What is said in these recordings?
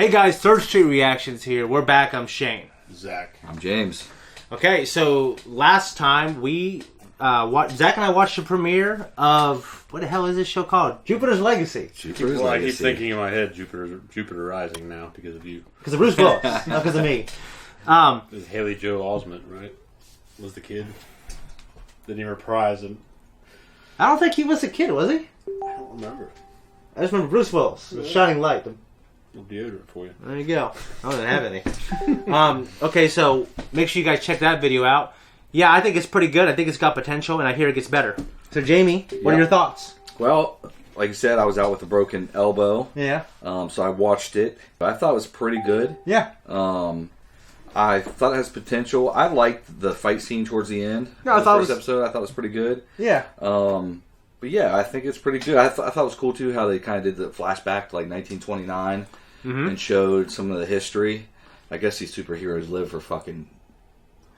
Hey guys, Third Street Reactions here. We're back. I'm Shane. Zach. I'm James. Okay, so last time we Zach and I watched the premiere of what the hell is this show called? Jupiter's Legacy. Well, I keep thinking in my head Jupiter Rising now because of you. Because of Bruce Willis, not because of me. This is Haley Joel Osment, right? Was the kid? Didn't he reprise it? I don't think he was a kid, was he? I don't remember. I just remember Bruce Willis, the Shining Light. No deodorant for you. There you go. I don't have any. Okay, so make sure you guys check that video out. Yeah, I think it's pretty good. I think it's got potential, and I hear it gets better. So, Jamie, what are your thoughts? Well, like you said, I was out with a broken elbow. Yeah. So I watched it. I thought it was pretty good. Yeah. I thought it has potential. I liked the fight scene towards the end. No, I thought the first episode. I thought it was pretty good. Yeah. But yeah, I think it's pretty good. I thought it was cool too how they kind of did the flashback to like 1929 and showed some of the history. I guess these superheroes live for fucking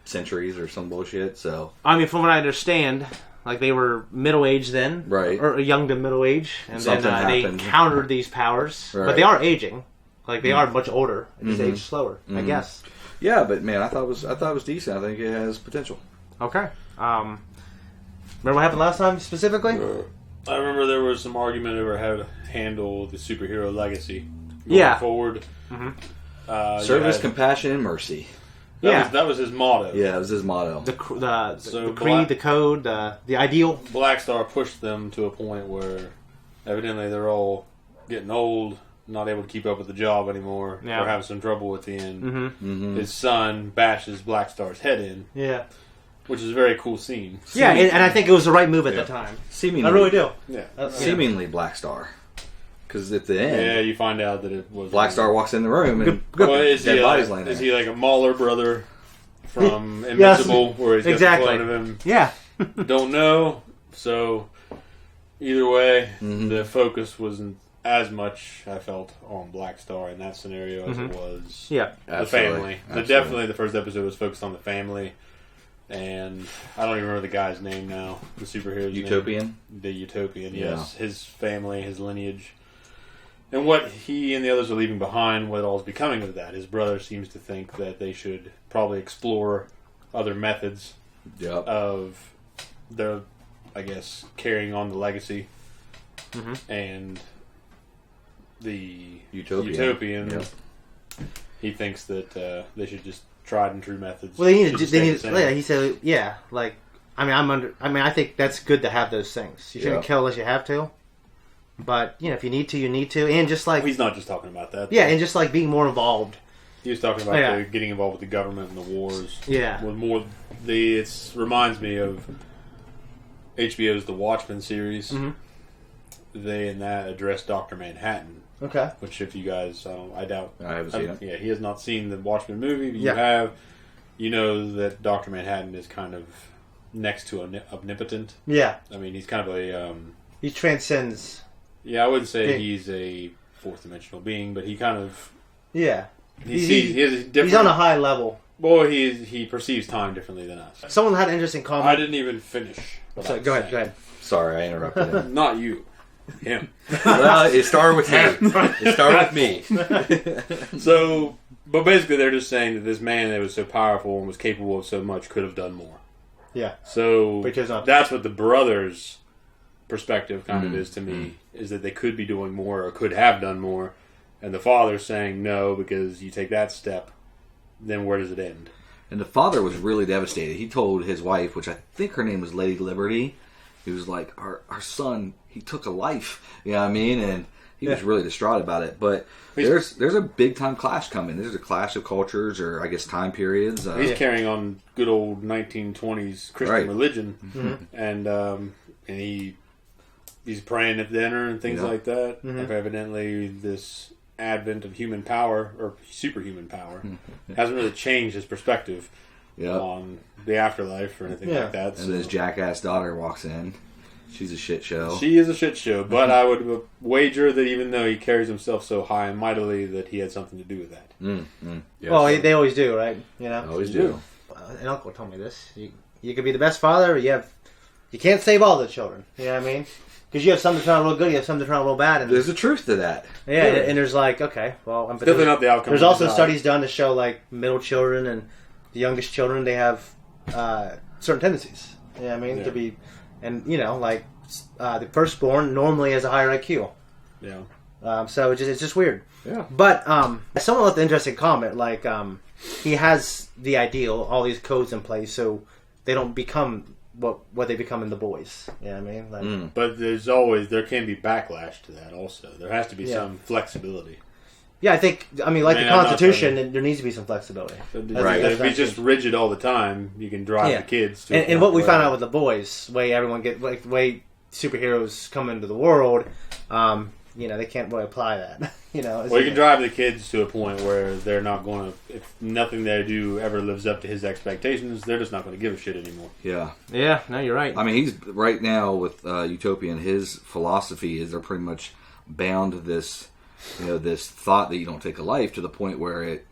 centuries or some bullshit. So I mean, from what I understand, like they were middle aged then, right, or young to middle age, and something then they encountered these powers. Right. But they are aging, like they are much older and just age slower, I guess. Yeah, but man, I thought it was decent. I think it has potential. Okay. Remember what happened last time specifically? I remember there was some argument over how to handle the superhero legacy going forward. Service, compassion, and mercy. That was his motto. Yeah, it was his motto. The creed, the code, the ideal. Black Star pushed them to a point where evidently they're all getting old, not able to keep up with the job anymore, or having some trouble at the end. His son bashes Black Star's head in. Yeah. Which is a very cool scene. Yeah, and I think it was the right move at the time. Seemingly, I really do. Yeah. Seemingly Black Star. Because at the end... you find out that it was... Black Star walks in the room and dead body's laying there. Is he like a Mauler brother from Invincible, where he's got the clone of him? Yeah. Don't know. So, either way, the focus wasn't as much, I felt, on Black Star in that scenario as it was the family. Definitely the first episode was focused on the family. And I don't even remember the guy's name now. The superhero's Utopian? name. The Utopian, yes. His family, his lineage. And what he and the others are leaving behind, what all is becoming of that. His brother seems to think that they should probably explore other methods of the, I guess, carrying on the legacy. And the Utopian he thinks that they should just tried and true methods. Well, he said, like, I think that's good to have those things. You shouldn't kill unless you have to. But, if you need to, you need to. And just like... He's not just talking about that. Yeah, and just like being more involved. He was talking about getting involved with the government and the wars. Yeah. With more... It reminds me of HBO's The Watchmen series. They, in that, addressed Dr. Manhattan. Okay. Which, if you guys... I doubt... I haven't seen it. Yeah, he has not seen the Watchmen movie. But you have... You know that Dr. Manhattan is kind of next to omnipotent. Yeah. I mean, he's kind of a... he transcends... Yeah, I wouldn't say he's a fourth-dimensional being, but he kind of... Yeah. He's on a high level. Well, he perceives time differently than us. Someone had an interesting comment. I didn't even finish. So, go ahead. Sorry, I interrupted him. Not you. Him. Well, it started with me. So, but basically they're just saying that this man that was so powerful and was capable of so much could have done more. Yeah. So, that's what the brothers' perspective kind of is to me, is that they could be doing more or could have done more. And the father's saying no, because you take that step, then where does it end? And the father was really devastated. He told his wife, which I think her name was Lady Liberty, he was like, our son, he took a life. You know what I mean? And he was really distraught about it. But there's a big time clash coming. There's a clash of cultures, or I guess time periods. He's carrying on good old 1920s Christian religion. And he's praying at dinner and things like that. Evidently this advent of human power, or superhuman power, hasn't really changed his perspective on the afterlife or anything like that. And his jackass daughter walks in. She's a shit show. She is a shit show, but I would wager that even though he carries himself so high and mightily, that he had something to do with that. Yes. Well, they always do, right? Always do. An uncle told me this. You could be the best father, but you can't save all the children. You know what I mean? Because you have some that turn out real good, you have some that turn out real bad. And There's a truth to that. yeah, and there's like, okay, well, It's definitely not the outcome. there's we also desire. studies done to show like middle children and the youngest children, they have certain tendencies. You know what I mean? Yeah. To be, and you know, like the firstborn normally has a higher IQ. Yeah. So it's just weird. Yeah. But someone left an interesting comment, like he has the ideal, all these codes in place, so they don't become what they become in the boys. You know what I mean? Like, But there can be backlash to that also. There has to be some flexibility. yeah, I mean, like Man, the I'm not Constitution, there needs to be some flexibility. Right. If it's just rigid all the time, you can drive the kids to And what we found out with the boys, way superheroes come into the world, you know, they can't really apply that. You know, Well, you can drive the kids to a point where they're not going to, if nothing they do ever lives up to his expectations, they're just not going to give a shit anymore. Yeah. Yeah, no, you're right. I mean, he's right now with Utopian. His philosophy is they're pretty much bound to this, you know, this thought that you don't take a life to the point where it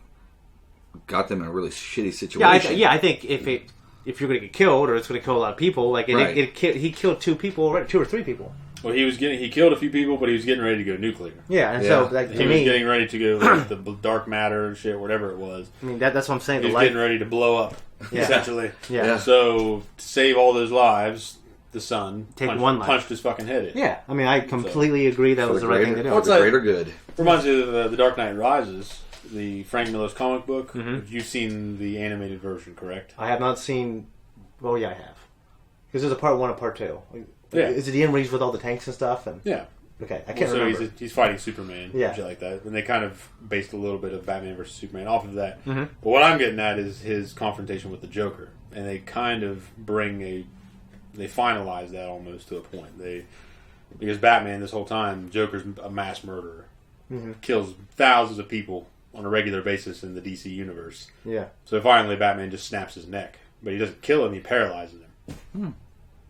got them in a really shitty situation. I think if you're going to get killed or it's going to kill a lot of people, like he killed 2 people, 2 or 3 people. Well, he killed a few people, but he was getting ready to go nuclear. Yeah, and so like, He was getting ready to go like, the dark matter and shit, whatever it was. I mean, that's what I'm saying. He was getting ready to blow up, essentially. Yeah. So to save all those lives, the son punched his fucking head in. Yeah, I mean, I completely agree that was the right thing to do. For the greater good. Reminds me of The Dark Knight Rises, the Frank Miller's comic book. You've seen the animated version, correct? I have not seen. Well, yeah, I have. Because there's a part 1 and part 2. Yeah. Is it the end where he's with all the tanks and stuff? And Yeah. okay, I can't remember. So he's fighting Superman, Yeah. shit like that. And they kind of based a little bit of Batman versus Superman off of that. But what I'm getting at is his confrontation with the Joker, and they kind of they finalize that almost to a point. Because Batman this whole time, Joker's a mass murderer, kills thousands of people on a regular basis in the DC universe. Yeah. So finally, Batman just snaps his neck, but he doesn't kill him; he paralyzes him.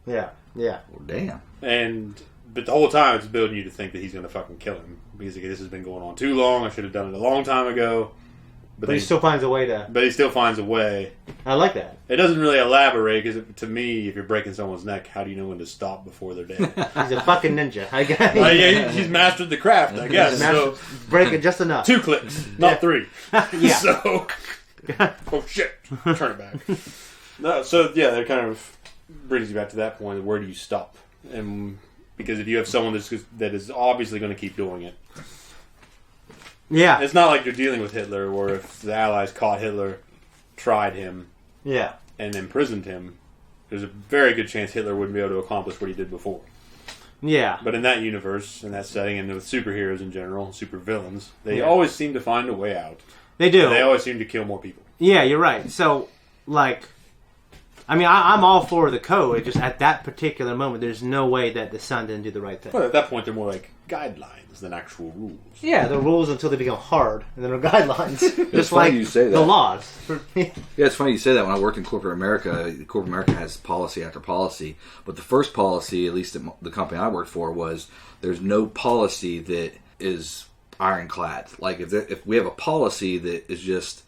Yeah. Yeah. Well, damn. But the whole time it's building you to think that he's going to fucking kill him. Because this has been going on too long. I should have done it a long time ago. But he still finds a way to... But he still finds a way. I like that. It doesn't really elaborate, because to me, if you're breaking someone's neck, how do you know when to stop before they're dead? He's a fucking ninja. I guess. He's mastered the craft, I guess. So, break it just enough. 2 clicks, not 3. Yeah. So, oh shit, turn it back. No, so yeah, that kind of brings you back to that point. Where do you stop? And because if you have someone that is obviously going to keep doing it, yeah, it's not like you're dealing with Hitler, where if the Allies caught Hitler, tried him, yeah, and imprisoned him, there's a very good chance Hitler wouldn't be able to accomplish what he did before. Yeah. But in that universe, in that setting, and with superheroes in general, supervillains, they always seem to find a way out. They do. And they always seem to kill more people. Yeah, you're right. So, like, I mean, I'm all for the code. It just at that particular moment, there's no way that the son didn't do the right thing. Well, at that point, they're more like guidelines than actual rules. Yeah, the rules until they become hard, and then they're guidelines. Just funny like you say that. the laws. Yeah, it's funny you say that. When I worked in corporate America has policy after policy. But the first policy, at least at the company I worked for, was there's no policy that is ironclad. Like, if we have a policy that is just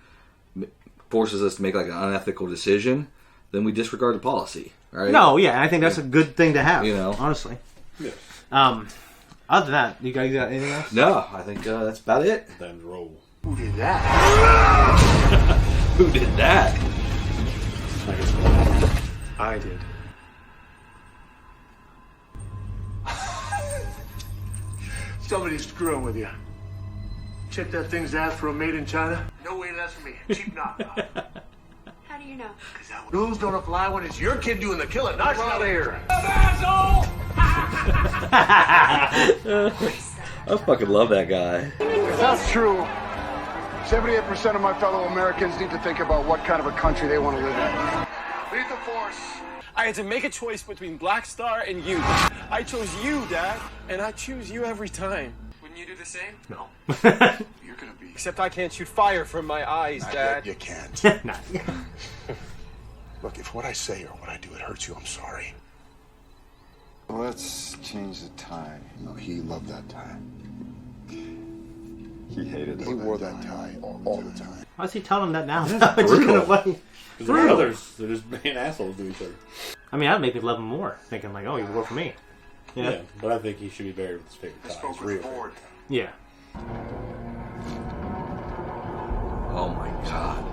forces us to make like an unethical decision, then we disregard the policy. Right? No, yeah, I think that's a good thing to have. You know, honestly. Yeah. Other than that, you guys got anything else? No, I think that's about it. Then roll. Who did that? Who did that? I did. Somebody's screwing with you. Check that thing's ass for a made in China? No way, that's for me. Cheap knockoff. How do you know? Because rules don't apply when it's your kid doing the killing, not out of here. I fucking love that guy. If that's true, 78% of my fellow Americans need to think about what kind of a country they want to live in. Lead the force. I had to make a choice between Black Star and you. I chose you, Dad, and I choose you every time. Wouldn't you do the same? No. You're gonna be. Except I can't shoot fire from my eyes, Dad. You can't. Nah. Look, if what I say or what I do it hurts you, I'm sorry. Let's change the tie. No, he loved that tie. He hated it. He wore that tie all the time. Why is he telling him that now? It's just gonna wait. Because they're brothers. They're just being assholes to each other. I mean, that would make me love him more. Thinking like, oh, you wore for me. Yeah, but I think he should be buried with his favorite tie. His real favorite tie. Yeah. Oh my God.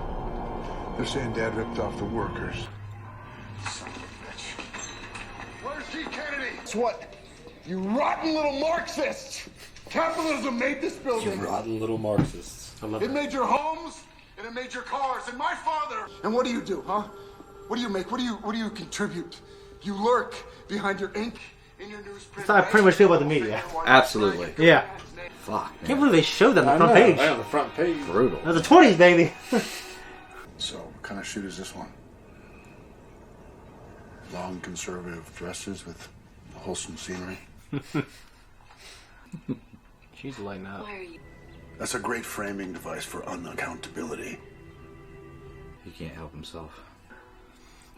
They're saying Dad ripped off the workers. Son of a bitch. Where's G. Kennedy? It's what? You rotten little Marxists! Capitalism made this building. You rotten little Marxists. I love It made your homes, and it made your cars, and my father. And what do, huh? What do you make? What do you contribute? You lurk behind your ink in your newsprint. That's how I pretty much feel about the media. Absolutely. Yeah. Fuck. I can't believe they showed that on the front page. Right on the front page. Brutal. That was the 20s, baby. So, what kind of shoot is this one? Long conservative dresses with wholesome scenery. She's lighting up. Why are you? That's a great framing device for unaccountability. He can't help himself.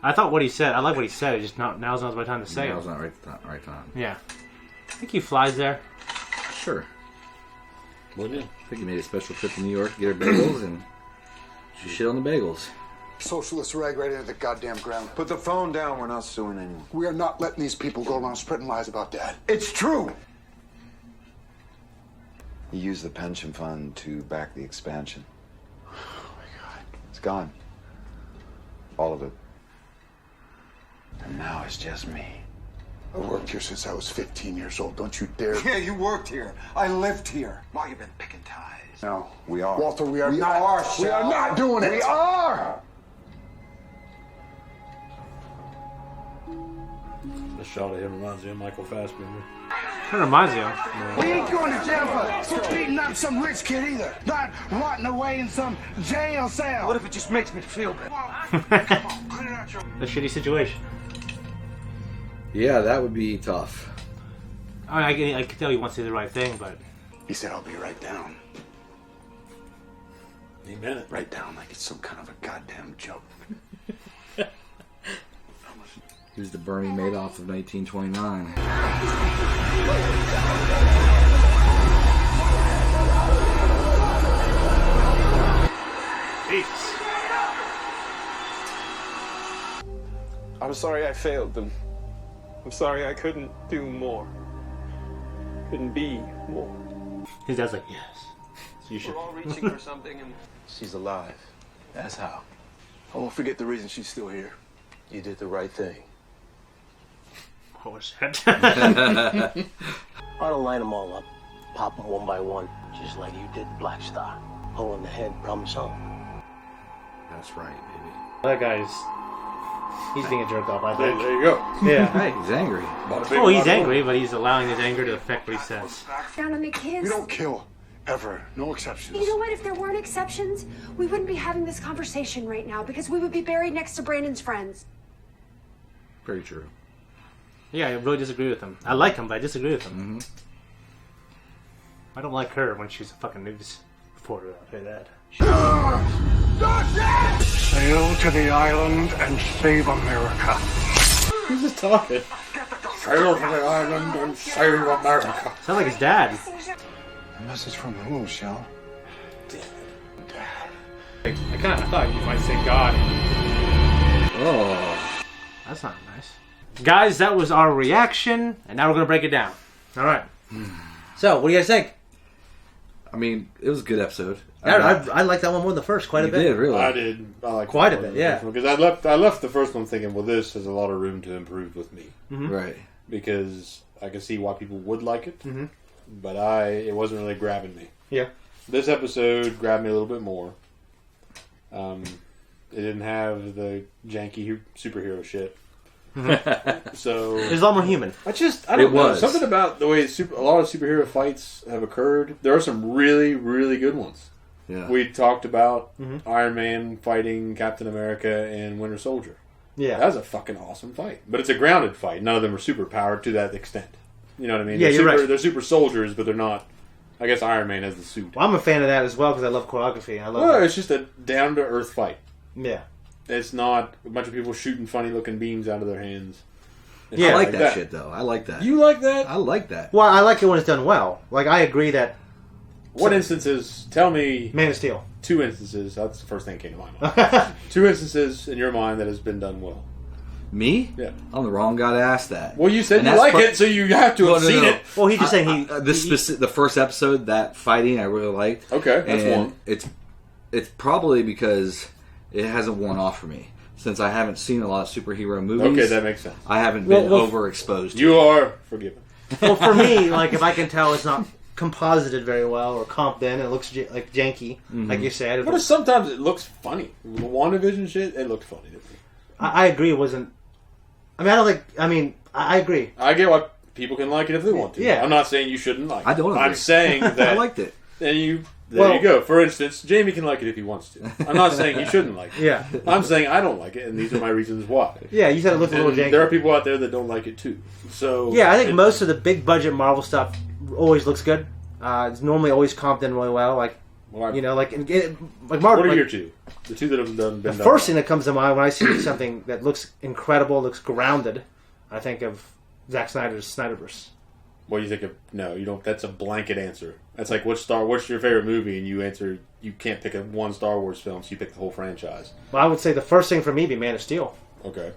I thought what he said. I like what he said. It's just now's not the right time to say That it. was not right time. Yeah. I think he flies there. Sure. Wouldn't you? I think he made a special trip to New York to get her bagels, and she shit on the bagels. Socialist rag right into the goddamn ground. Put the phone down. We're not suing anyone. We are not letting these people go around spreading lies about Dad. It's true. You used the pension fund to back the expansion. Oh my God. It's gone. All of it. And now it's just me. I worked here since I was 15 years old. Don't you dare. Yeah, you worked here. I lived here. While you've been picking ties. No, we are. Walter, we are not doing it. We are. The shot of him reminds me of Michael Fassbender. Kind of reminds me of. We ain't going to jail for beating up some rich kid either. Not rotting away in some jail cell. What if it just makes me feel better? A shitty situation. Yeah, that would be tough. I mean, I can tell he wants to do the right thing, but He said, I'll be right down. He meant it. Right down like it's some kind of a goddamn joke. He was the Bernie Madoff of 1929. Jesus. I'm sorry I failed them. I'm sorry I couldn't do more. Couldn't be more. His dad's like, yes. You should. We're all reaching for something and She's alive. That's how. I won't forget the reason she's still here. You did the right thing. What was that? I don't line them all up. Pop them one by one, just like you did Black Star. Hole in the head, problem solved. That's right, baby. That guy's... He's being a jerk off, I think. There you go. Yeah. Hey, he's angry. Oh, he's angry, but he's allowing his anger to affect what he says. Down on the kids. We don't kill. Ever. No exceptions. You know what? If there weren't exceptions, we wouldn't be having this conversation right now because we would be buried next to Brandon's friends. Very true. Yeah, I really disagree with him. I like him, but I disagree with him. Mm-hmm. I don't like her when she's a fucking news reporter, I'll tell you that. Sail to the island and save America. Who's just talking? Sail to the island and save America. Sounds like his dad. A message from who, Shell? I thought you might say God. Oh. That's not nice. Guys, that was our reaction, and now we're going to break it down. All right. So, what do you guys think? I mean, it was a good episode. I like that one more than the first quite a bit. You did, really? I did. I like Quite a bit, yeah. Because I left the first one thinking, well, this has a lot of room to improve with me. Mm-hmm. Right. Because I can see why people would like it, Mm-hmm. but it wasn't really grabbing me. Yeah. This episode grabbed me a little bit more. It didn't have the janky superhero shit. So It was a lot more human. I don't know. was. Something about the way a lot of superhero fights have occurred. There are some really, really good ones. Yeah. We talked about Mm-hmm. Iron Man fighting Captain America and Winter Soldier. Yeah. That was a fucking awesome fight. But it's a grounded fight. None of them are super powered to that extent. You know what I mean? Yeah, they're you're right. They're super soldiers, but they're not. I guess Iron Man has the suit. Well, I'm a fan of that as well because I love choreography. I love Well, that. it's just a down-to-earth fight. Yeah. It's not a bunch of people shooting funny-looking beams out of their hands. It's Yeah, I not like that shit, though. I like that. You like that? I like that. Well, I like it when it's done well. Like, I agree that What instances? Tell me Man of Steel. 2 instances. That's the first thing that came to my mind. 2 instances in your mind that has been done well. Me? Yeah. I'm the wrong guy to ask that. Well, you said you like it, so you have to have seen it. Well, he's just saying the first episode, that fighting, I really liked. Okay, that's one. It's probably because it hasn't worn off for me. Since I haven't seen a lot of superhero movies. Okay, that makes sense. I haven't been overexposed to You it. are forgiven. Well, for me, like, if I can tell it's not composited very well or comped in, it looks like janky, like you said. But sometimes it looks funny. The WandaVision shit, it looked funny to me. I agree it wasn't... I agree. I get why people can like it if they want to. Yeah. I'm not saying you shouldn't like it. I don't agree. I'm saying that... I liked it. And you go. For instance, Jamie can like it if he wants to. I'm not saying he shouldn't like it. Yeah. I'm saying I don't like it, and these are my reasons why. Yeah, you said it looked a little janky. There are people out there that don't like it too. So yeah, I think most of the big budget Marvel stuff always looks good. It's normally always comped in really well. Like, Marvel. What are your two? The two that have been done. The first thing that comes to mind when I see something that looks incredible, looks grounded, I think of Zack Snyder's Snyderverse. What do you think of? No, you don't. That's a blanket answer. That's like what's your favorite movie, and you answer you can't pick one Star Wars film, so you pick the whole franchise. Well, I would say the first thing for me would be Man of Steel. Okay.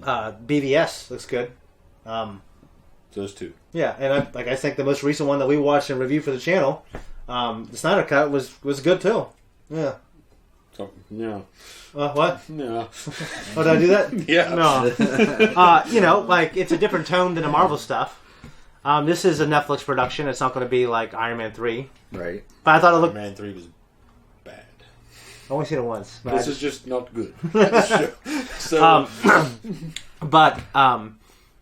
BVS looks good. Those two. Yeah, and I think the most recent one that we watched and reviewed for the channel, the Snyder Cut was good too. Yeah. So, yeah. What? Yeah. Oh, did I do that? Yeah. No. It's a different tone than the Marvel stuff. This is a Netflix production. It's not going to be like Iron Man 3. Right. But I thought it looked... Iron Man 3 was bad. I only seen it once. This is just not good.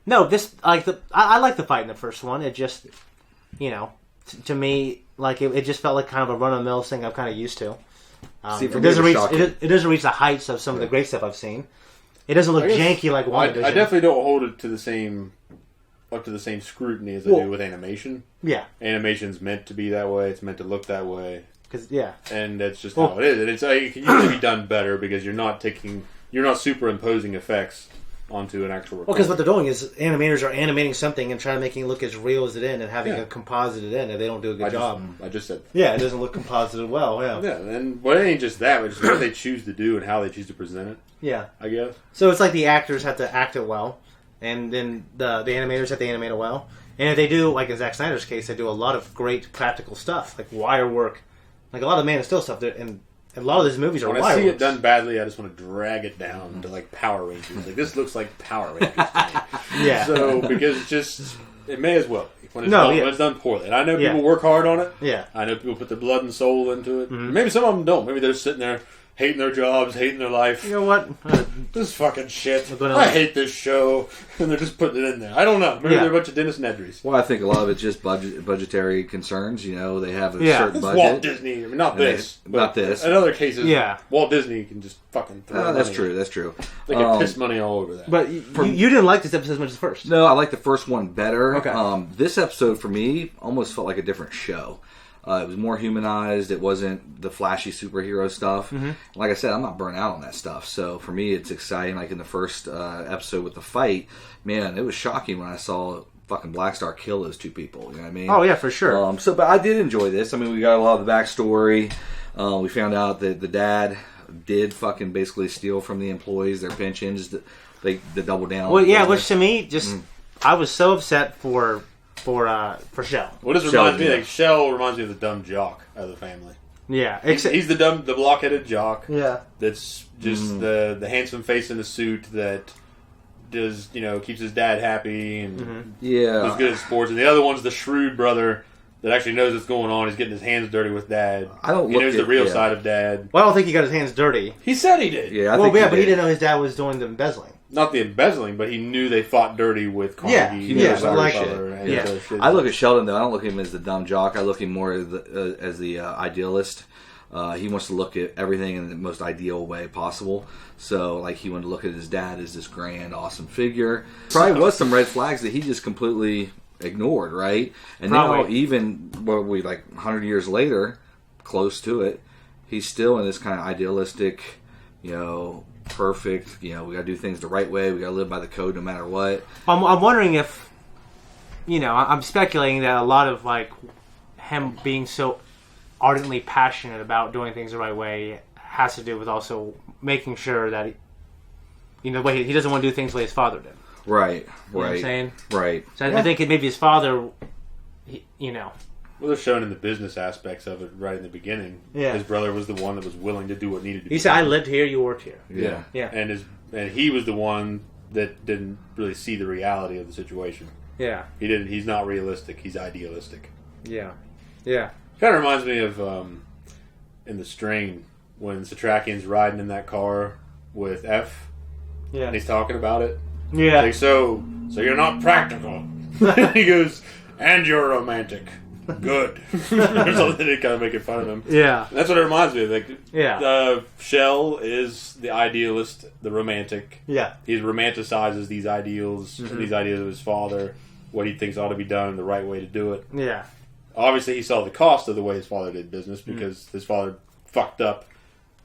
No, this I like the fight in the first one. It just, to me, like it just felt like kind of a run of the mill thing I'm kind of used to. It doesn't reach the heights of some of the great stuff I've seen. It doesn't look janky like WandaVision. I definitely don't hold it to the same scrutiny as I do with animation. Yeah, animation's meant to be that way. It's meant to look that way. And that's just how it is. And it can usually be done better because you're not superimposing effects onto an actual recording. Well, because what they're doing is animators are animating something and trying to make it look as real as it is and having a composited in, and they don't do a good job. I just said... Yeah, it doesn't look composited well, yeah. Yeah, and it ain't just that, but just what they choose to do and how they choose to present it. Yeah. I guess. So it's like the actors have to act it well, and then the animators have to animate it well. And if they do, like in Zack Snyder's case, they do a lot of great practical stuff, like wire work, like a lot of Man of Steel stuff, and a lot of these movies are when wire I see works. it done badly, I just want to drag it down to like Power Rangers. Like this looks like Power Rangers to me. Yeah. So because it may as well when it's done poorly. And I know people work hard on it. Yeah. I know people put their blood and soul into it. Mm-hmm. Maybe some of them don't. Maybe they're just sitting there hating their jobs, hating their life. You know what? This fucking shit. I hate this show, and they're just putting it in there. I don't know. Maybe they're a bunch of Dennis Nedrys. Well, I think a lot of it's just budgetary concerns. They have a certain it's budget. Walt Disney. I mean, not this. In other cases, Walt Disney can just fucking throw money. That's true. That's true. They can piss money all over that. But you didn't like this episode as much as the first. No, I like the first one better. Okay. This episode, for me, almost felt like a different show. It was more humanized. It wasn't the flashy superhero stuff. Mm-hmm. Like I said, I'm not burnt out on that stuff. So for me, it's exciting. Like in the first episode with the fight, man, it was shocking when I saw fucking Black Star kill those two people. You know what I mean? Oh yeah, for sure. But I did enjoy this. I mean, we got a lot of the backstory. We found out that the dad did fucking basically steal from the employees their pensions. They double down. Well, yeah, which to me I was so upset for Shell. What does it remind me? Like Shell reminds me of the dumb jock out of the family. Yeah, he's the blockheaded jock. Yeah, that's just the handsome face in the suit that does keeps his dad happy and is good at sports. And the other one's the shrewd brother that actually knows what's going on. He's getting his hands dirty with dad. He knows the real side of dad. Well, I don't think he got his hands dirty. He said he did. Yeah, but he didn't know his dad was doing the embezzling. Not the embezzling, but he knew they fought dirty with Carnegie. I look at Sheldon though. I don't look at him as the dumb jock. I look at him more as the idealist. He wants to look at everything in the most ideal way possible. So, like, he wanted to look at his dad as this grand, awesome figure. Probably was some red flags that he just completely ignored, right? And now, even 100 years later, close to it, he's still in this kind of idealistic, perfect. We got to do things the right way. We got to live by the code no matter what. I'm wondering if, I'm speculating that a lot of him being so ardently passionate about doing things the right way has to do with also making sure that the way he doesn't want to do things the way his father did. Right. You know what I'm saying? Right. So I think maybe his father, Well, they're showing in the business aspects of it right in the beginning. Yeah. His brother was the one that was willing to do what needed to be done. He said, I lived here, you worked here. Yeah. Yeah. And he was the one that didn't really see the reality of the situation. Yeah. He's not realistic. He's idealistic. Yeah. Yeah. Kind of reminds me of in The Strain when Satrakian's riding in that car with F. Yeah. And he's talking about it. Yeah. Like, so you're not practical. He goes, and you're romantic. Good. Or something to kind of making fun of him. Yeah. And that's what it reminds me of. Like, yeah. Shell is the idealist, the romantic. Yeah. He romanticizes these ideals, and these ideas of his father, what he thinks ought to be done, and the right way to do it. Yeah. Obviously, he saw the cost of the way his father did business because his father fucked up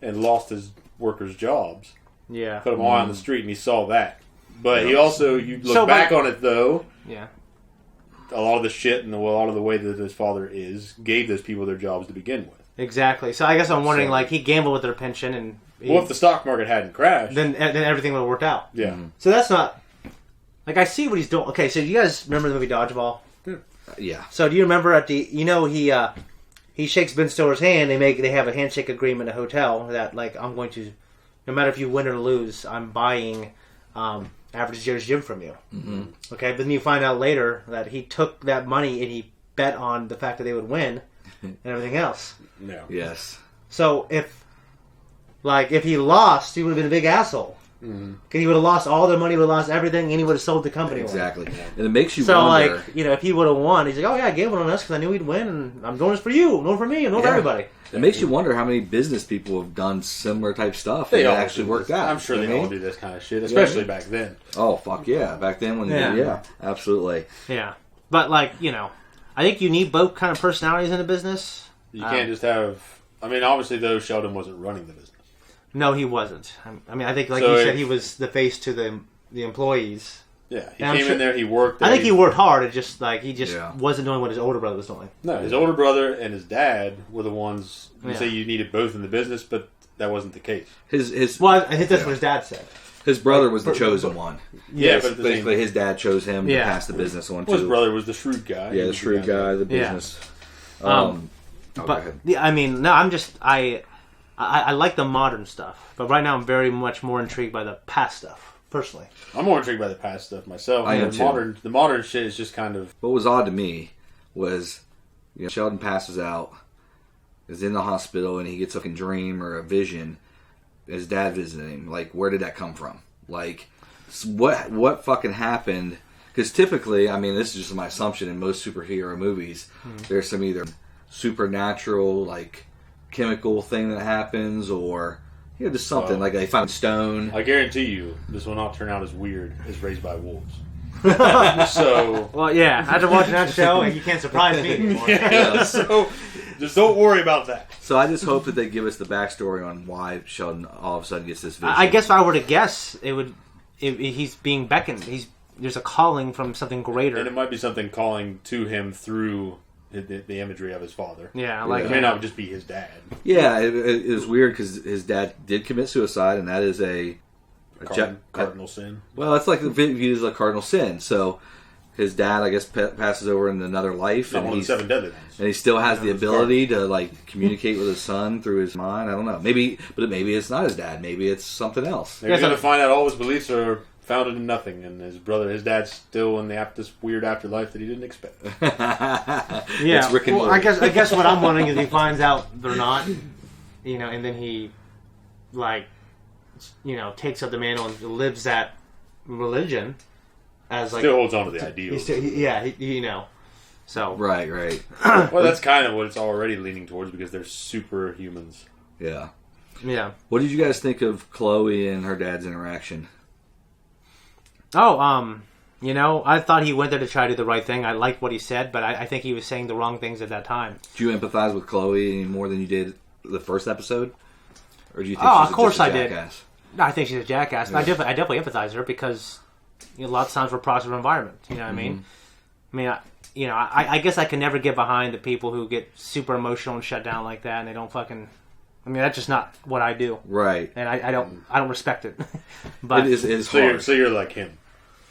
and lost his workers' jobs. Yeah. Put them all on the street, and he saw that. But he also, you look back on it, though, yeah, a lot of the shit and a lot of the way that his father gave those people their jobs to begin with. Exactly. So I guess I'm wondering, he gambled with their pension, and if the stock market hadn't crashed, then everything would have worked out. Yeah. Mm-hmm. So that's not I see what he's doing. Okay, so you guys remember the movie Dodgeball? Yeah. So do you remember at the he shakes Ben Stiller's hand. They have a handshake agreement at a hotel that I'm going to, no matter if you win or lose, I'm buying Average Joe's Gym from you. Mm-hmm. Okay, but then you find out later that he took that money and he bet on the fact that they would win and everything else. No. Yes. So if he lost, he would have been a big asshole. Mm-hmm. He would have lost all their money, would have lost everything, and he would have sold the company. Exactly. And it makes you wonder. If he would have won, he's like, oh yeah, I gambled on us because I knew he'd win, and I'm doing this for you, I'm doing it for me, I'm doing it for everybody. It makes you wonder how many business people have done similar type stuff they and it actually worked out. I'm sure they all do this kind of shit, especially back then. Oh, fuck yeah. Back then when absolutely. Yeah. But, I think you need both kind of personalities in a business. You can't just have... I mean, obviously, though, Sheldon wasn't running the business. No, he wasn't. I mean, I think, you said, he was the face to the employees. Yeah, he came in there, he worked there. I think he worked hard. It just, he just wasn't doing what his older brother was doing. No, his older brother and his dad were the ones who say you needed both in the business, but that wasn't the case. Well, I think that's what his dad said. His brother was the chosen one. Yeah, but basically his dad chose him to pass the business on to. His brother was the shrewd guy. Yeah, the shrewd guy, the business. I mean, no, I'm just... I like the modern stuff, but right now I'm very much more intrigued by the past stuff, personally. I'm more intrigued by the past stuff myself. I am too. The modern shit is just kind of... What was odd to me was, Sheldon passes out, is in the hospital, and he gets a fucking dream or a vision. His dad visiting him. Where did that come from? What fucking happened? Because typically, I mean, this is just my assumption in most superhero movies, there's some either supernatural, chemical thing that happens, or just something they found stone. I guarantee you, this will not turn out as weird as Raised by Wolves. Well, yeah, after watching that show, you can't surprise me anymore. So just don't worry about that. So I just hope that they give us the backstory on why Sheldon all of a sudden gets this vision. I guess if I were to guess, he's being beckoned. There's a calling from something greater, and it might be something calling to him through the imagery of his father. Yeah, it may not just be his dad. Yeah, it was weird because his dad did commit suicide, and that is a cardinal sin. Well, it's viewed as a cardinal sin. So his dad, I guess, passes over in another life, Not one of the 7 deadly ones. And he still has the ability to communicate with his son through his mind. I don't know. Maybe it's not his dad. Maybe it's something else. Maybe he's going to find out all his beliefs are founded in nothing, and his dad's still in this weird afterlife that he didn't expect. Yeah, Rick and Morty. I guess what I'm wondering is he finds out they're not, and then he, takes up the mantle and lives that religion as still holds on to the ideals. So right. Well, that's kind of what it's already leaning towards because they're superhumans. Yeah. What did you guys think of Chloe and her dad's interaction? Oh, I thought he went there to try to do the right thing. I liked what he said, but I think he was saying the wrong things at that time. Do you empathize with Chloe any more than you did the first episode? Or do you think of course I jackass? Did. I think she's a jackass. Yeah. I definitely empathize with her because lots of times we're products of our environment. You know what I mean? I mean, I guess I can never get behind the people who get super emotional and shut down like that, and they don't fucking I mean, that's just not what I do. Right. And I don't respect it. But it is hard. So you're like him.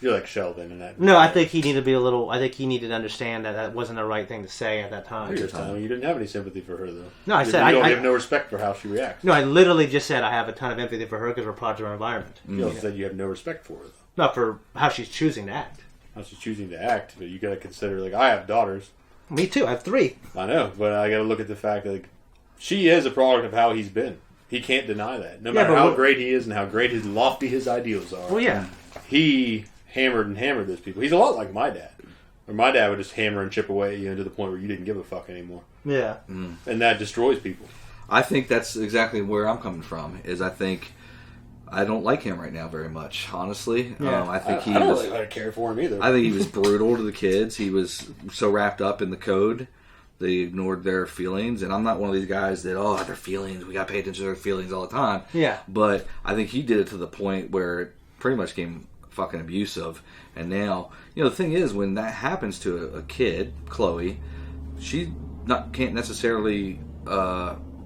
You're like Sheldon in that. No, I think he needed to be a little. I think he needed to understand that wasn't the right thing to say at that time. You didn't have any sympathy for her, though. No, I said you have no respect for how she reacts. No, I literally just said I have a ton of empathy for her because we're part of her environment. You also said you have no respect for her, though. Not for how she's choosing to act. How she's choosing to act, but you got to consider, like, I have daughters. Me too. I have 3. I know, but I got to look at the fact that, like, she is a product of how he's been. He can't deny that. No matter how great he is and how great his lofty his ideals are. Well, yeah. He hammered those people. He's a lot like my dad. Or my dad would just hammer and chip away, to the point where you didn't give a fuck anymore. Yeah. And that destroys people. I think that's exactly where I'm coming from. I don't like him right now very much, honestly. Yeah. I think I don't really care for him either. I think he was brutal to the kids. He was so wrapped up in the code, they ignored their feelings. And I'm not one of these guys that, their feelings, we got to pay attention to their feelings all the time. Yeah. But I think he did it to the point where it pretty much came fucking abusive. And now, the thing is, when that happens to a kid, Chloe, she can't necessarily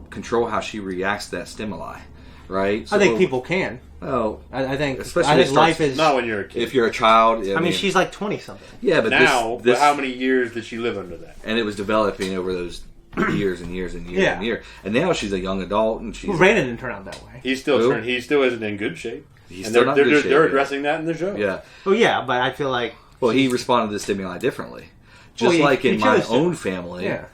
control how she reacts to that stimuli, right? So, I think people can. Oh, I think especially life is not when you're a kid. If you're a child, I mean, she's like 20 something. Yeah, but now, this, how many years did she live under that? And it was developing over those years and years and years and years. And now she's a young adult, and she's. Well, Brandon didn't turn out that way. He still isn't in good shape. He's still not in good shape. They're addressing that in the show. Yeah. Oh yeah, but I feel like. Well, he responded to the stimuli differently, just like in my own family. Yeah.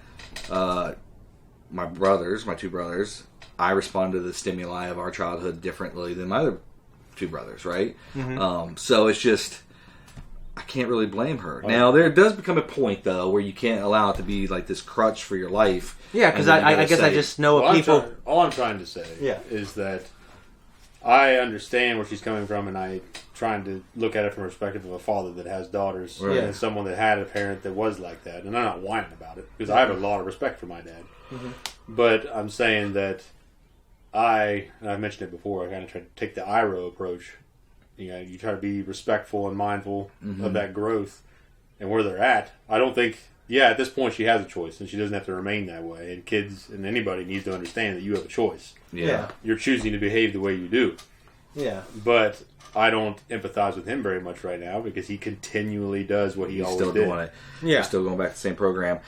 My 2 brothers, I responded to the stimuli of our childhood differently than my other 2 brothers, right? Mm-hmm. So it's just, I can't really blame her. Now, there does become a point, though, where you can't allow it to be like this crutch for your life. Yeah, because I guess I just know people. All I'm trying to say is that I understand where she's coming from, and I'm trying to look at it from the perspective of a father that has daughters and someone that had a parent that was like that. And I'm not whining about it, because I have a lot of respect for my dad. Mm-hmm. But I'm saying that and I've mentioned it before, I kind of try to take the IRO approach. You try to be respectful and mindful of that growth and where they're at. I don't think, at this point she has a choice, and she doesn't have to remain that way. And kids and anybody needs to understand that you have a choice. Yeah. You're choosing to behave the way you do. Yeah. But I don't empathize with him very much right now, because he continually does what he always did. He's still doing it. Yeah. He's still going back to the same program.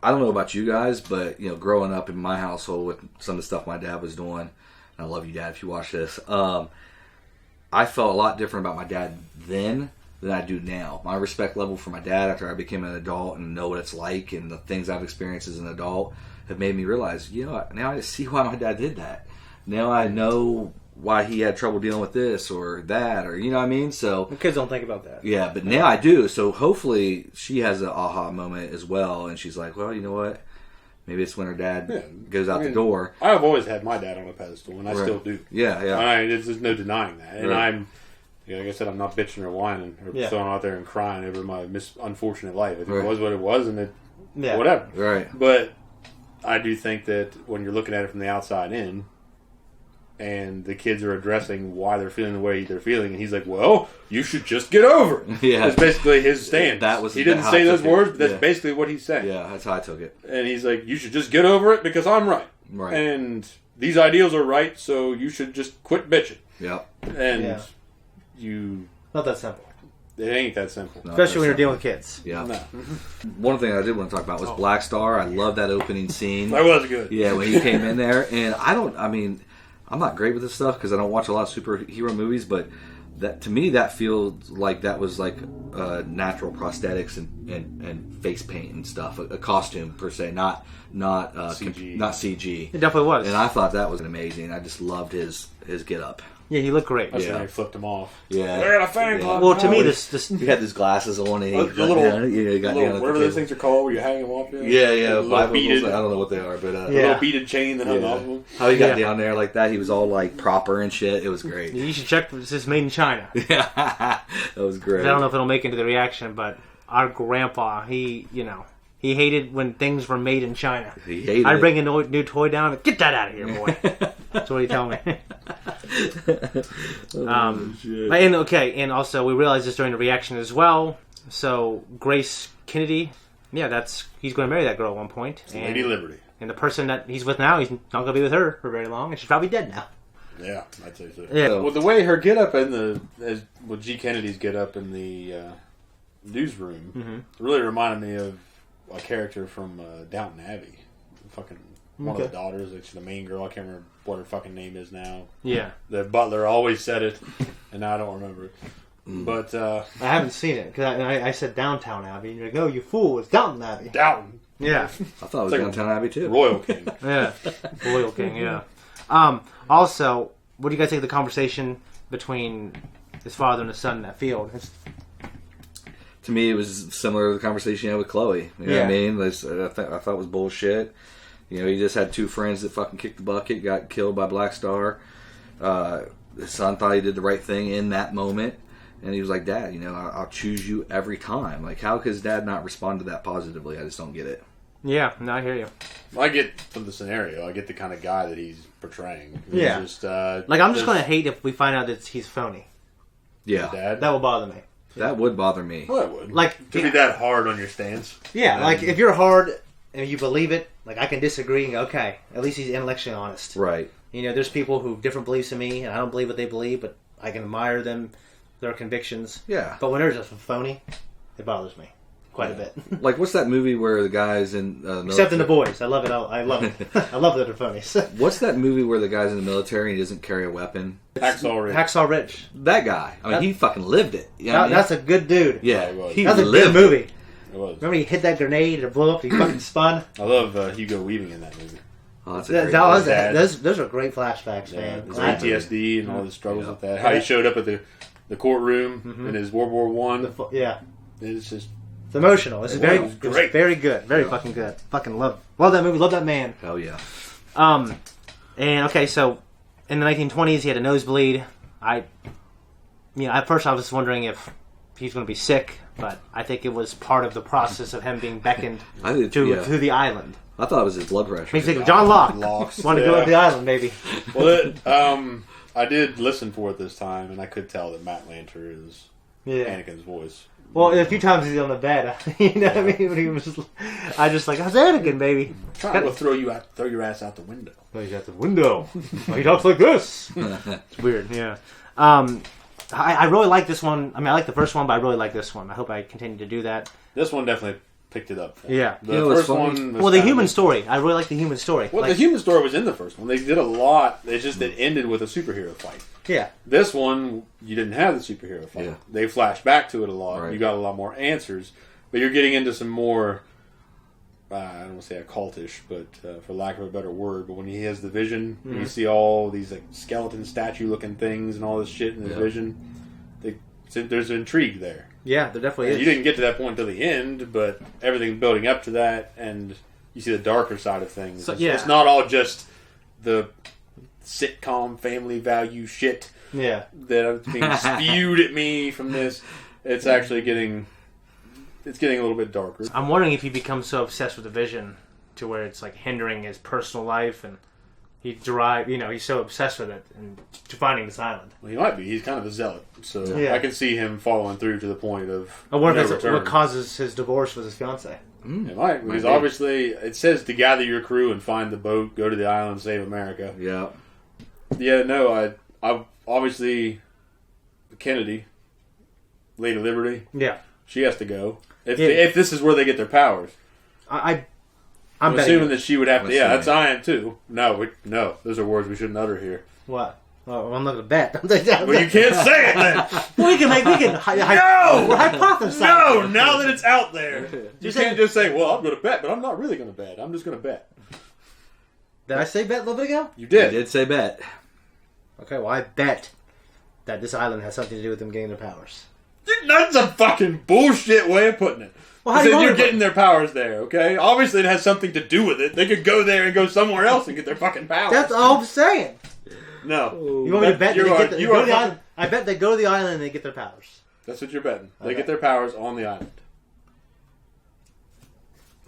I don't know about you guys, but growing up in my household with some of the stuff my dad was doing, and I love you, Dad, if you watch this. I felt a lot different about my dad then than I do now. My respect level for my dad after I became an adult and know what it's like, and the things I've experienced as an adult have made me realize, now I see why my dad did that. Now I know why he had trouble dealing with this or that, or you know what I mean? So the kids don't think about that. Yeah, but now I do. So hopefully she has an aha moment as well, and she's like, well, you know what? Maybe it's when her dad goes out the door. I've always had my dad on a pedestal, and I still do. Yeah. There's no denying that. And I'm, like I said, I'm not bitching or whining or throwing out there and crying over my unfortunate life. I think it was what it was, and it whatever. Right. But I do think that when you're looking at it from the outside in, and the kids are addressing why they're feeling the way they're feeling, and he's like, well, you should just get over it. Yeah. That's basically his stance. He didn't say those words, but that's basically what he's saying. Yeah, that's how I took it. And he's like, you should just get over it because I'm right. Right. And these ideals are right, so you should just quit bitching. Yeah. And not that simple. It ain't that simple. No, especially when you're dealing with kids. Yeah. No. One thing I did want to talk about was Black Star. I love that opening scene. That was good. Yeah, when he came in there. And I'm not great with this stuff because I don't watch a lot of superhero movies, but that to me that feels like that was like natural prosthetics and face paint and stuff, a costume per se, not CG. Not CG. It definitely was, and I thought that was amazing. I just loved his get up. Yeah, he looked great. That's when he flipped him off. Yeah. They're a fan club. Well, to me, this he had his glasses on. And whatever those things are called, where you hang them off. Yeah. Beaded, I don't know what they are, but a little beaded chain that hung off them. How he got down there like that, he was all like proper and shit. It was great. You should check. This is made in China. Yeah, that was great. I don't know if it'll make it into the reaction, but our grandpa, he hated when things were made in China. He hated I'd bring a new toy down and get that out of here, boy. That's what he told me. And also we realized this during the reaction as well. So Grace Kennedy, he's going to marry that girl at one point. Lady Liberty. And the person that he's with now, he's not going to be with her for very long, and she's probably dead now. Yeah, I'd say so. Yeah. Well, the way her get up in G. Kennedy's get up in the newsroom really reminded me of a character from Downton Abbey. Fucking one of the daughters, like the main girl. I can't remember what her fucking name is now. Yeah. The butler always said it, and now I don't remember it. But I haven't seen it because I said Downtown Abbey, and you're like, "No, you fool! It's Downton Abbey." Downton. Yeah. I thought it was like Downtown Abbey too. Royal King. Yeah. Royal King. Yeah. Also, what do you guys think of the conversation between his father and his son in that field? To me, it was similar to the conversation you had with Chloe. You know what I mean? I thought it was bullshit. You know, he just had two friends that fucking kicked the bucket, got killed by Black Star. His son thought he did the right thing in that moment. And he was like, Dad, you know, I'll choose you every time. Like, how could his dad not respond to that positively? I just don't get it. Yeah, no, I hear you. I get from the scenario, I get the kind of guy that he's portraying. Yeah. Just, I'm just going to hate if we find out that he's phony. Yeah. Dad? That will bother me. That would bother me. Well, it would. Like, to be that hard on your stance. Yeah, like, if you're hard and you believe it, like, I can disagree and go, okay, at least he's intellectually honest. Right. You know, there's people who have different beliefs than me, and I don't believe what they believe, but I can admire them, their convictions. Yeah. But when they're just phony, it bothers me quite a bit. Like, what's that movie where the guy's in Except in The Boys. I love it. I love it. I love that they're phonies. What's that movie where the guy's in the military and he doesn't carry a weapon? Hacksaw Ridge. Hacksaw Ridge. That guy. I mean, he fucking lived it. You know what I mean? That's a good dude. Yeah. He That's a lived good movie. It was. Remember he hit that grenade and it blew up and he fucking spun? I love Hugo Weaving in that movie. Oh, that's a great those are great flashbacks, man. His PTSD and all the struggles with that. How he showed up at the courtroom in his World War One. Yeah. It's just... It's emotional. It's very great. It's very good. Very fucking good. Fucking love that movie. Love that man. Hell yeah. And okay, so in the 1920s he had a nosebleed. At first I was just wondering if he's going to be sick, but I think it was part of the process of him being beckoned to the island. I thought it was his blood pressure. Makes me think of John Locke. Wanted to go to the island, maybe. Well, I did listen for it this time, and I could tell that Matt Lanter is Anakin's voice. Well, a few times he's on the bed. You know what I mean? When he was, I just like, how's Anakin, baby? Trying to throw your ass out the window. Oh, he's out the window. Oh, he talks like this. It's weird. Yeah. I really like this one. I mean, I like the first one, but I really like this one. I hope I continue to do that. This one definitely picked it up. Yeah. The first one was the human story. I really like the human story. Well, the human story was in the first one. They did a lot. It's just it ended with a superhero fight. Yeah. This one, you didn't have the superhero fight. Yeah. They flashed back to it a lot. Right. You got a lot more answers. But you're getting into some more, I don't want to say occultish, but for lack of a better word, but when he has the vision, when you see all these like skeleton statue-looking things and all this shit in his vision, there's intrigue there. Yeah, there definitely is. You didn't get to that point until the end, but everything building up to that, and you see the darker side of things. So, it's not all just the sitcom family value shit that's being spewed at me from this. It's actually getting a little bit darker. I'm wondering if he becomes so obsessed with the vision to where it's like hindering his personal life, and he's so obsessed with it and to finding this island. Well, he might be. He's kind of a zealot, so I can see him following through to the point of. I wonder if that's what causes his divorce with his fiancée. It might, because obviously it says to gather your crew and find the boat, go to the island, save America. Yeah. Yeah, no, I obviously Kennedy, Lady Liberty. Yeah, she has to go if this is where they get their powers. I'm assuming that she would have to. Yeah, that's I am too. No, those are words we shouldn't utter here. What? Well, I'm not gonna bet. Well, you can't say it then. Well, we can. No, we're hypothesizing. No, now that it's out there, you can't just say, "Well, I'm gonna bet," but I'm not really gonna bet. I'm just gonna bet. Did I say bet a little bit ago? You did. You did say bet. Okay, well, I bet that this island has something to do with them getting their powers. That's a fucking bullshit way of putting it. Well, how you're getting their powers there, okay? Obviously, it has something to do with it. They could go there and go somewhere else and get their fucking powers. That's all I'm saying. No. You want me to bet they get the island? I bet they go to the island and they get their powers. That's what you're betting. They get their powers on the island.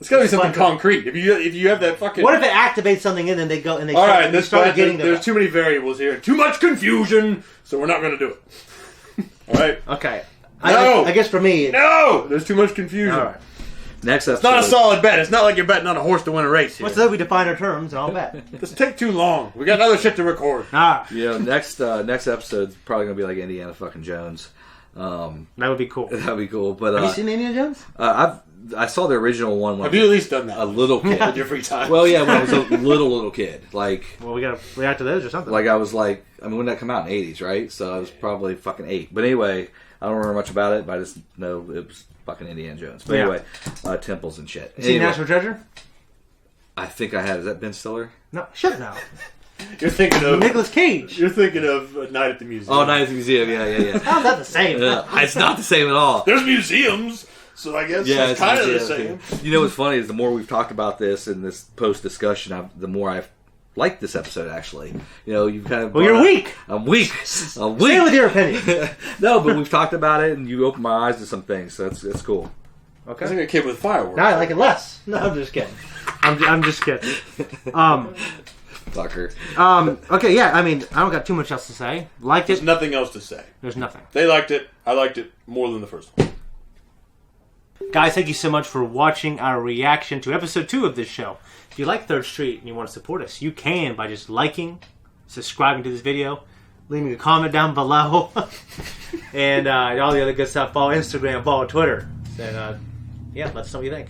It's got to be something concrete. If you have that fucking... What if it activates something in and they go and they start getting there's too many variables here. Too much confusion, so we're not going to do it. All right? Okay. No! I guess for me... No! There's too much confusion. All right. Next episode. It's not a solid bet. It's not like you're betting on a horse to win a race here. What's that? We define our terms and all that. This take too long. We got other shit to record. Next episode's probably gonna be like Indiana fucking Jones. That would be cool. That'd be cool. But have you seen Indiana Jones? I saw the original one. Have you at least done that? A little kid in your free time? Well, yeah, when I was a little kid. Like, well, we gotta react to those or something. Like I was like, I mean, when did that come out in the 80s, right? So I was probably fucking 8. But anyway, I don't remember much about it. But I just know it was fucking Indiana Jones. But anyway, temples and shit. You seen National Treasure? I think I had. Is that Ben Stiller? No, shut now. You're thinking of Nicolas Cage. You're thinking of Night at the Museum. Oh, Night at the Museum. Yeah. How's that the same? It's not the same at all. There's museums, so I guess it's kind of the same. You know what's funny is the more we've talked about this in this post discussion, the more I've liked this episode. Actually, you know, you've kind of you're weak. I'm weak. Stay with your opinion. No, but we've talked about it, and you opened my eyes to some things, so it's cool. Okay. I think a kid with fireworks. Now I like it less. No, I'm just kidding. I'm just kidding. Fucker. Okay, yeah, I mean, I don't got too much else to say. Liked it. There's nothing else to say. There's nothing. They liked it. I liked it more than the first one. Guys, thank you so much for watching our reaction to episode 2 of this show. If you like 3rd Street and you want to support us, you can by just liking, subscribing to this video, leaving a comment down below, and all the other good stuff. Follow Instagram, follow Twitter. And, let us know what you think.